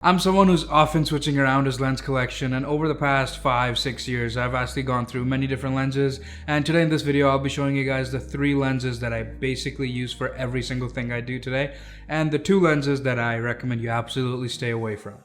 I'm someone who's often switching around his lens collection, and over the past 5-6 years I've actually gone through many different lenses, and today in this video I'll be showing you guys the 3 lenses that I basically use for every single thing I do today, and the 2 lenses that I recommend you absolutely stay away from.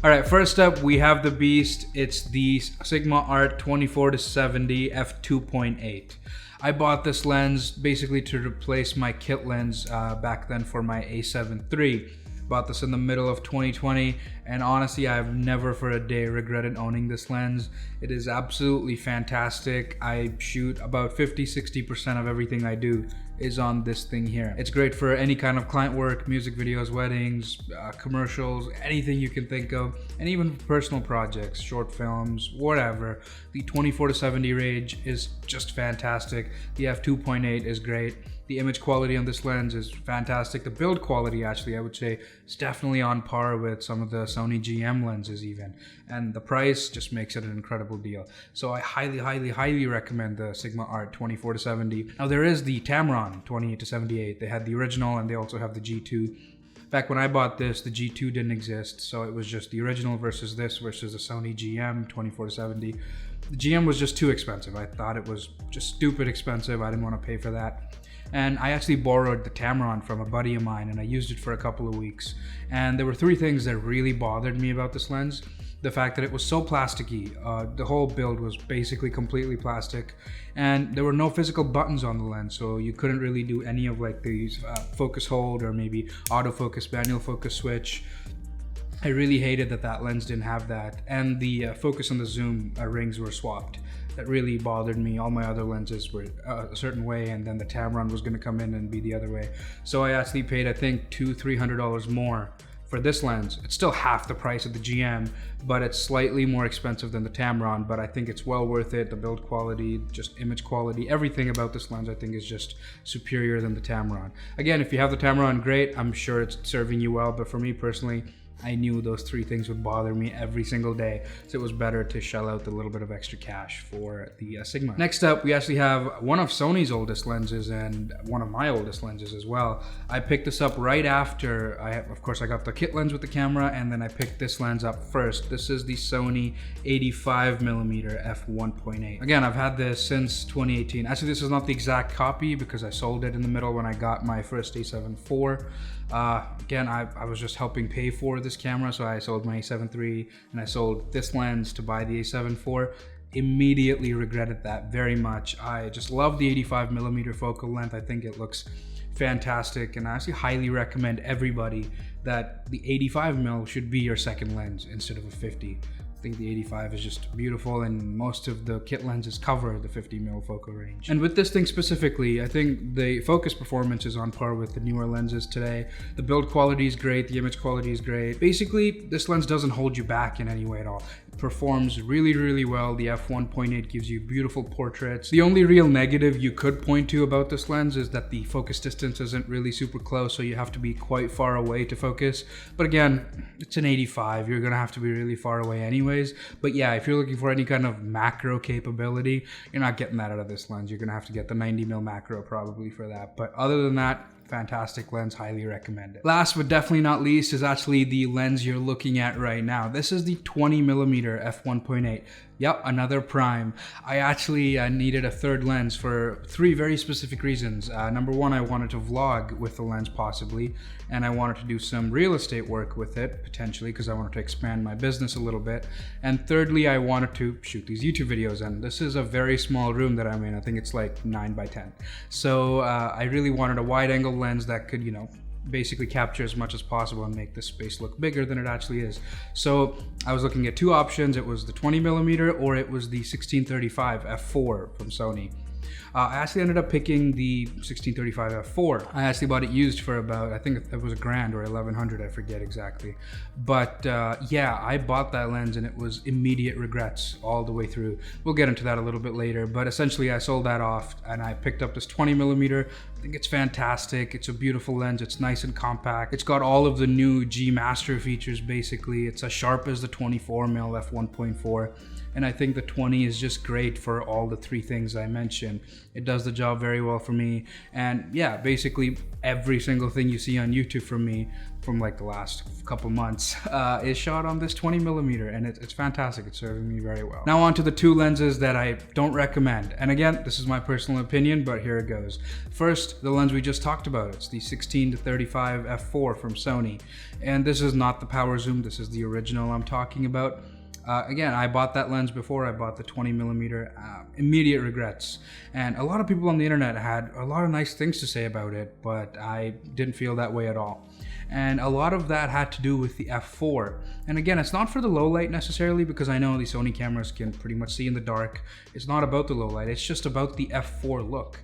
Alright, first up we have the beast. It's the Sigma Art 24-70 f2.8. I bought this lens basically to replace my kit lens back then for my A7 III. Bought this in the middle of 2020, and honestly I've never for a day regretted owning this lens. It is absolutely fantastic. I shoot about 50-60% of everything I do is on this thing here. It's great for any kind of client work, music videos, weddings, commercials, anything you can think of, and even personal projects, short films, whatever. The 24-70 range is just fantastic. The f2.8 is great. The image quality on this lens is fantastic. The build quality, actually, I would say, is definitely on par with some of the Sony GM lenses even. And the price just makes it an incredible deal. So I highly recommend the Sigma Art 24-70. Now there is the Tamron 28-78. They had the original and they also have the G2. Back when I bought this, the G2 didn't exist. So it was just the original versus this versus the Sony GM 24-70. The GM was just too expensive. I thought it was just stupid expensive. I didn't want to pay for that. And I actually borrowed the Tamron from a buddy of mine and I used it for a couple of weeks. And there were 3 things that really bothered me about this lens. The fact that it was so plasticky. The whole build was basically completely plastic, and there were no physical buttons on the lens, so you couldn't really do any of like these focus hold or maybe autofocus, manual focus switch. I really hated that lens didn't have that, and the focus and the zoom rings were swapped. That really bothered me. All my other lenses were a certain way, and then the Tamron was going to come in and be the other way. So I actually paid, I think, $200-300 more for this lens. It's still half the price of the GM, but it's slightly more expensive than the Tamron, but I think it's well worth it. The build quality, just image quality, everything about this lens I think is just superior than the Tamron. Again, if you have the Tamron, great. I'm sure it's serving you well, but for me personally, I knew those 3 things would bother me every single day, so it was better to shell out the little bit of extra cash for the Sigma. Next up, we actually have one of Sony's oldest lenses and one of my oldest lenses as well. I picked this up right after, of course I got the kit lens with the camera, and then I picked this lens up first. This is the Sony 85mm f1.8. Again, I've had this since 2018. Actually, this is not the exact copy because I sold it in the middle when I got my first A7 IV. Again, I was just helping pay for this camera, so I sold my A7 III and I sold this lens to buy the A7 IV. Immediately regretted that very much. I just love the 85mm focal length. I think it looks fantastic, and I actually highly recommend everybody that the 85mm should be your second lens instead of a 50. I think the 85 is just beautiful, and most of the kit lenses cover the 50mm focal range. And with this thing specifically, I think the focus performance is on par with the newer lenses today. The build quality is great, the image quality is great. Basically, this lens doesn't hold you back in any way at all. It performs really well. The f1.8 gives you beautiful portraits. The only real negative you could point to about this lens is that the focus distance isn't really super close, so you have to be quite far away to focus. But again, it's an 85, you're gonna have to be really far away anyways. But yeah, if you're looking for any kind of macro capability, you're not getting that out of this lens. You're gonna have to get the 90mm macro probably for that. But other than that, fantastic lens, highly recommend it. Last but definitely not least is actually the lens you're looking at right now. This is the 20mm f1.8. Yep, another prime. I needed a third lens for 3 very specific reasons. Number 1, I wanted to vlog with the lens possibly, and I wanted to do some real estate work with it potentially because I wanted to expand my business a little bit. And thirdly, I wanted to shoot these YouTube videos, and this is a very small room that I'm in. I think it's like 9x10. So I really wanted a wide angle lens that could, basically capture as much as possible and make this space look bigger than it actually is. So I was looking at 2 options. It was the 20mm or it was the 1635 f4 from Sony. I actually ended up picking the 1635 f4. I actually bought it used for about, I think it was $1,000 or $1,100, I forget exactly. But yeah, I bought that lens and it was immediate regrets all the way through. We'll get into that a little bit later, but essentially I sold that off and I picked up this 20mm. I think it's fantastic. It's a beautiful lens. It's nice and compact. It's got all of the new G Master features basically. It's as sharp as the 24mm f1.4. And I think the 20 is just great for all the 3 things I mentioned. It does the job very well for me. And yeah, basically every single thing you see on YouTube from me from like the last couple months is shot on this 20mm, and it's fantastic. It's serving me very well. Now on to the two lenses that I don't recommend. And again, this is my personal opinion, but here it goes. First, the lens we just talked about. It's the 16-35 f4 from Sony. And this is not the power zoom. This is the original I'm talking about. Again, I bought that lens before I bought the 20mm. Immediate regrets. And a lot of people on the internet had a lot of nice things to say about it, but I didn't feel that way at all. And a lot of that had to do with the f4. And again, it's not for the low light necessarily, because I know the Sony cameras can pretty much see in the dark. It's not about the low light, it's just about the f4 look.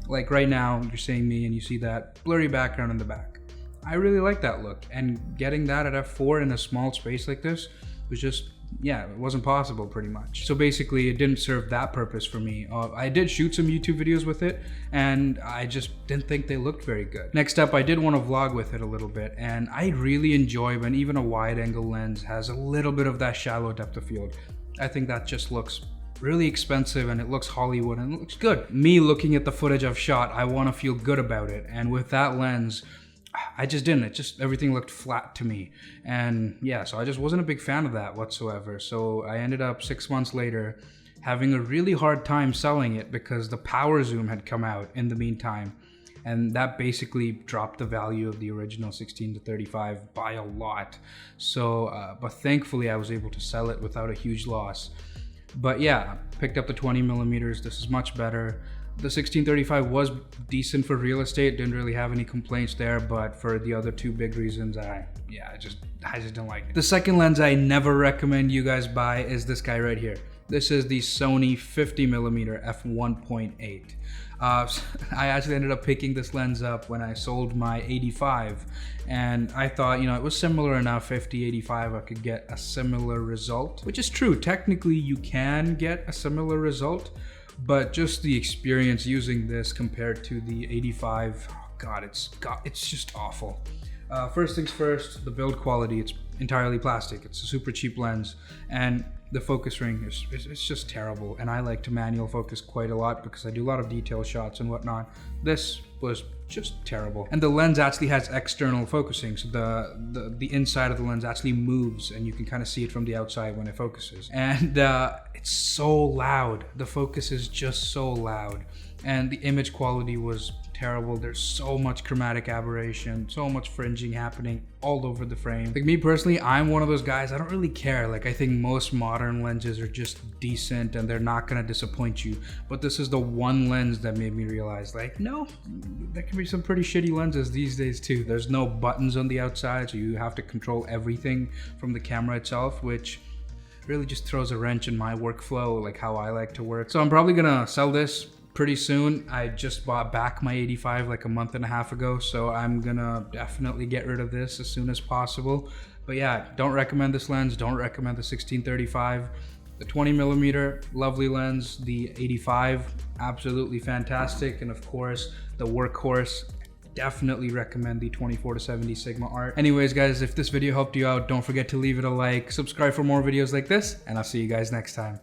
Like right now, you're seeing me and you see that blurry background in the back. I really like that look, and getting that at f4 in a small space like this was just, yeah, it wasn't possible pretty much. So basically it didn't serve that purpose for me. I did shoot some YouTube videos with it, and I just didn't think they looked very good. Next up, I did want to vlog with it a little bit, and I really enjoy when even a wide angle lens has a little bit of that shallow depth of field. I think that just looks really expensive, and it looks Hollywood, and it looks good. Me looking at the footage I've shot, I want to feel good about it, and with that lens, I just didn't. It just, everything looked flat to me. And yeah, so I just wasn't a big fan of that whatsoever. So I ended up 6 months later having a really hard time selling it because the power zoom had come out in the meantime. And that basically dropped the value of the original 16-35 by a lot. So, but thankfully I was able to sell it without a huge loss. But yeah, picked up the 20mm. This is much better. The 16-35 was decent for real estate, didn't really have any complaints there, but for the other two big reasons, I just didn't like it. The second lens I never recommend you guys buy is this guy right here. This is the Sony 50mm f1.8. I actually ended up picking this lens up when I sold my 85, and I thought, you know, it was similar enough. 50-85, I could get a similar result, which is true. Technically, you can get a similar result, but just the experience using this compared to the 85, oh God, it's just awful. First things first, the build quality. It's entirely plastic. It's a super cheap lens, and the focus ring it's just terrible. And I like to manual focus quite a lot because I do a lot of detail shots and whatnot. This was just terrible. And the lens actually has external focusing, so the inside of the lens actually moves, and you can kind of see it from the outside when it focuses. And it's so loud. The focus is just so loud, and the image quality was terrible. There's so much chromatic aberration, so much fringing happening all over the frame. Like me personally, I'm one of those guys, I don't really care. Like I think most modern lenses are just decent and they're not gonna disappoint you. But this is the one lens that made me realize, like, no, there can be some pretty shitty lenses these days too. There's no buttons on the outside, so you have to control everything from the camera itself, which really just throws a wrench in my workflow, like how I like to work. So I'm probably gonna sell this pretty soon. I just bought back my 85 like a month and a half ago, so I'm gonna definitely get rid of this as soon as possible. But yeah, don't recommend this lens. Don't recommend the 16-35. The 20mm, lovely lens. The 85, absolutely fantastic. And of course, the workhorse, definitely recommend the 24-70 Sigma Art. Anyways guys, if this video helped you out, don't forget to leave it a like, subscribe for more videos like this, and I'll see you guys next time.